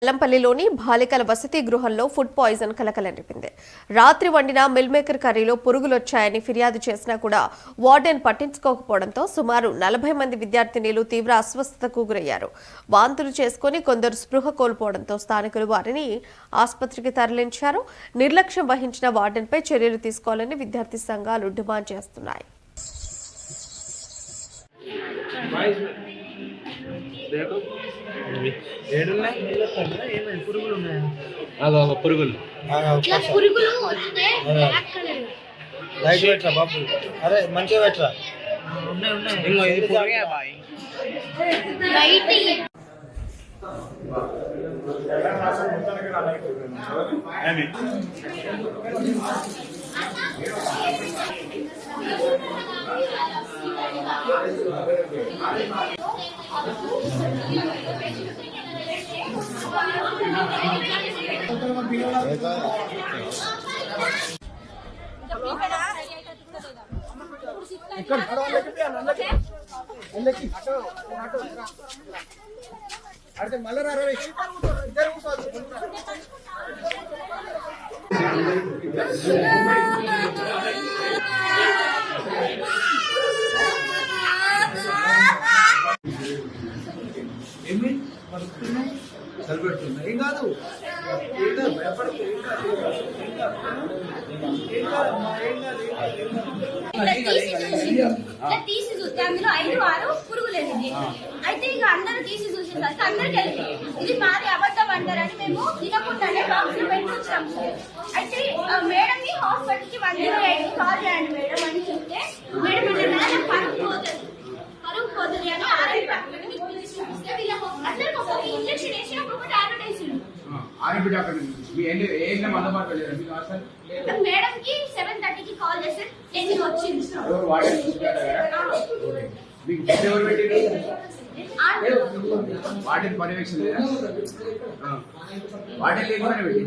ఎల్లంపల్లిలోని బాలికల వసతి గృహంలో ఫుడ్ పాయిజన్ కలకలనిపింది. రాత్రి వండిన మిల్ మేకర్ కర్రీలో పురుగులొచ్చాయని ఫిర్యాదు చేసినా కూడా వార్డెన్ పట్టించుకోకపోవడంతో సుమారు 40 మంది విద్యార్థినీలు తీవ్ర అస్వస్థతకు గురయ్యారు. వాంతులు చేసుకుని కొందరు స్పృహ కోల్పోవడంతో స్థానికులు వారిని ఆసుపత్రికి తరలించారు. నిర్లక్ష్యం వహించిన వార్డెన్పై చర్యలు తీసుకోవాలని విద్యార్థి సంఘాలు డిమాండ్ చేస్తున్నాయి. అరే మంచిగా పెట్టరా అడితే మళ్ళీ ఏమి సరిపెడుతున్నా ఏం కాదు తీసి చూస్తే అందులో 5-6 పురుగులేదు. అయితే ఇక అందరూ తీసి చూసిన తర్వాత అందరికి ఇది మాది అబద్ధం అంటారని మేము తినకుండానే బాక్స్ లో పెట్టి వచ్చాము. అయితే మేడం ని హాస్పిటల్ కి 108 కాల్ చేయండి మేడం అని చెప్తే మేడం అంటే పరుగు పోతుంది అని అందరికి ఒకటి ఇంజక్షన్ వేసి ఒక్కొక్కటి అడ్వర్టైజింగ్ మేడం కి 7:30 కి కాల్ చేస్తే 10 కి వచ్చింది. వాటిని పర్యవేక్షణ లేదా వాటిని లేకుండా పెట్టి